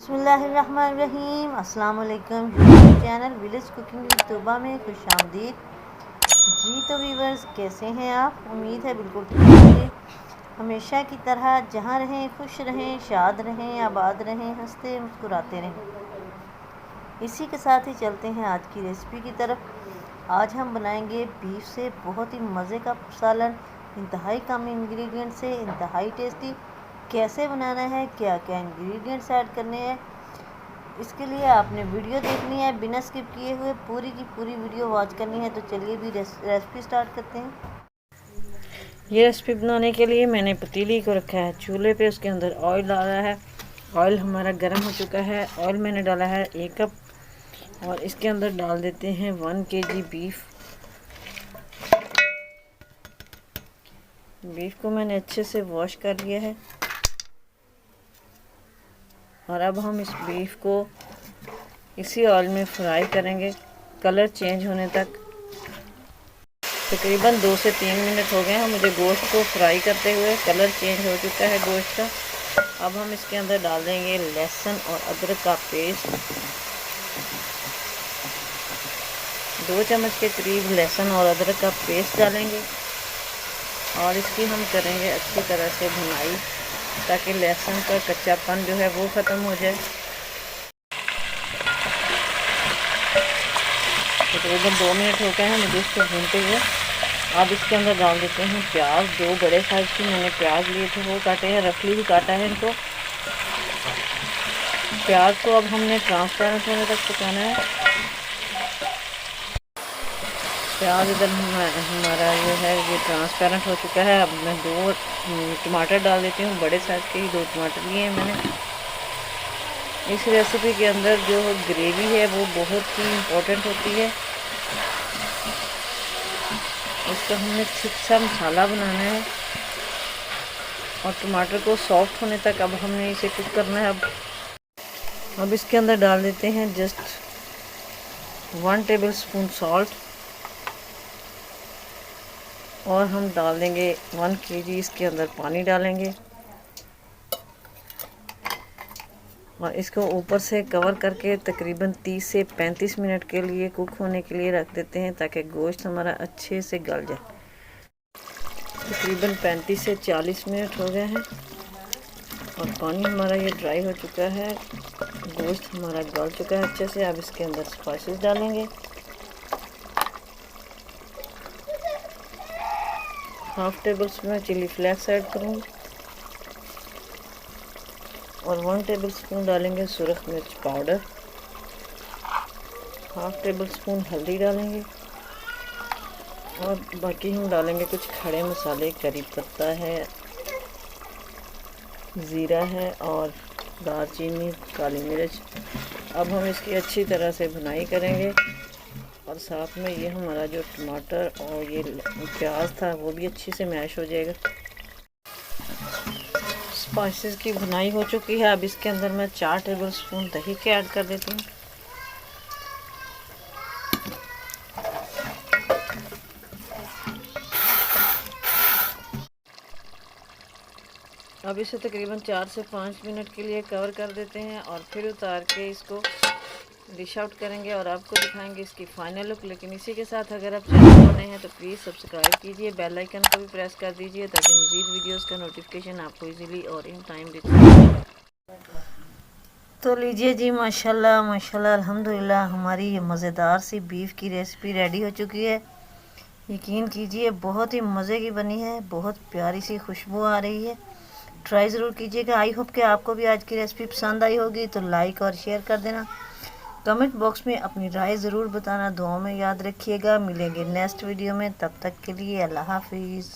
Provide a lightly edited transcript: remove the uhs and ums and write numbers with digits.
बिस्मिल्लाहिर्रहमानिर्रहीम। अस्सलाम वालेकुम। YouTube channel village cooking with तोबा में खुशामदीद। जी तो व्यूवर्स, कैसे हैं आप? उम्मीद है बिल्कुल ठीक होंगे। हमेशा की तरह जहाँ रहें खुश रहें, शाद रहें, आबाद रहें, हंसते मुस्कुराते रहें। इसी के साथ ही चलते हैं आज की रेसिपी की तरफ। आज हम बनाएंगे बीफ से बहुत ही मज़े का सालन, इंतहाई कम इंग्रेडिएंट से इंतहाई टेस्टी। कैसे बनाना है, क्या क्या इंग्रेडिएंट्स ऐड करने हैं, इसके लिए आपने वीडियो देखनी है, बिना स्किप किए हुए पूरी की पूरी वीडियो वॉच करनी है। तो चलिए भी रेसिपी स्टार्ट करते हैं। ये रेसिपी बनाने के लिए मैंने पतीली को रखा है चूल्हे पे, उसके अंदर ऑयल डाला है। ऑयल हमारा गर्म हो चुका है। ऑयल मैंने डाला है 1 कप और इसके अंदर डाल देते हैं 1 kg बीफ। बीफ को मैंने अच्छे से वॉश कर लिया है और अब हम इस बीफ को इसी ऑयल में फ्राई करेंगे कलर चेंज होने तक। तकरीबन 2 से 3 मिनट हो गए हैं मुझे गोश्त को फ्राई करते हुए। कलर चेंज हो चुका है गोश्त का। अब हम इसके अंदर डाल देंगे लहसुन और अदरक का पेस्ट। 2 चम्मच के करीब लहसुन और अदरक का पेस्ट डालेंगे और इसकी हम करेंगे अच्छी तरह से भुनाई ताकि लहसुन का कच्चापन जो है वो ख़त्म हो जाए। तकरीबन 2 मिनट हो गए हैं मुझे इसको भूनते हुए। अब इसके अंदर डाल देते हैं प्याज। 2 बड़े साइज़ की मैंने प्याज लिए थे, वो काटे हैं, रफली भी काटा है इनको। प्याज को अब हमने ट्रांसपेरेंट होने तक पकाना है। प्याज इधर हमारा जो है ये ट्रांसपेरेंट हो चुका है। अब मैं 2 टमाटर डाल देती हूँ। बड़े साइज़ के ही 2 टमाटर लिए हैं मैंने। इस रेसिपी के अंदर जो ग्रेवी है वो बहुत ही इम्पोर्टेंट होती है। इसका हमने थिक सा मसाला बनाना है और टमाटर को सॉफ्ट होने तक अब हमने इसे कुक करना है। अब इसके अंदर डाल देते हैं जस्ट 1 टेबलस्पून सॉल्ट और हम डाल देंगे 1 kg इसके अंदर पानी डालेंगे और इसको ऊपर से कवर करके तकरीबन 30 से 35 मिनट के लिए कुक होने के लिए रख देते हैं ताकि गोश्त हमारा अच्छे से गल जाए। तकरीबन 35 से 40 मिनट हो गए हैं और पानी हमारा ये ड्राई हो चुका है। गोश्त हमारा गल चुका है अच्छे से। अब इसके अंदर स्पाइसेस डालेंगे। 1/2 टेबलस्पून चिली फ्लेक्स ऐड करूँगी और 1 टेबलस्पून डालेंगे सुरख मिर्च पाउडर। 1/2 टेबलस्पून हल्दी डालेंगे और बाकी हम डालेंगे कुछ खड़े मसाले। करी पत्ता है, ज़ीरा है और दालचीनी, काली मिर्च। अब हम इसकी अच्छी तरह से भुनाई करेंगे और साथ में ये हमारा जो टमाटर और ये प्याज था वो भी अच्छे से मैश हो जाएगा। स्पाइसेस की भुनाई हो चुकी है। अब इसके अंदर मैं 4 टेबलस्पून दही के ऐड कर देती हूँ। अब इसे तकरीबन 4 से 5 मिनट के लिए कवर कर देते हैं और फिर उतार के इसको डिश आउट करेंगे और आपको दिखाएंगे इसकी फाइनल लुक। लेकिन इसी के साथ अगर आप चैनल पर नए हैं तो प्लीज़ सब्सक्राइब कीजिए, बेल आइकन को भी प्रेस कर दीजिए ताकि मज़ीद वीडियोस का नोटिफिकेशन आपको इजीली और इन टाइम दिख सके। तो लीजिए जी, माशाल्लाह माशाल्लाह अल्हम्दुलिल्लाह, हमारी ये मज़ेदार सी बीफ की रेसिपी रेडी हो चुकी है। यकीन कीजिए बहुत ही मज़े की बनी है, बहुत प्यारी सी खुशबू आ रही है। ट्राई ज़रूर कीजिएगा। आई होप कि आपको भी आज की रेसिपी पसंद आई होगी। तो लाइक और शेयर कर देना। कमेंट बॉक्स में अपनी राय ज़रूर बताना। दुआओं में याद रखिएगा। मिलेंगे नेक्स्ट वीडियो में, तब तक के लिए अल्लाह हाफिज़।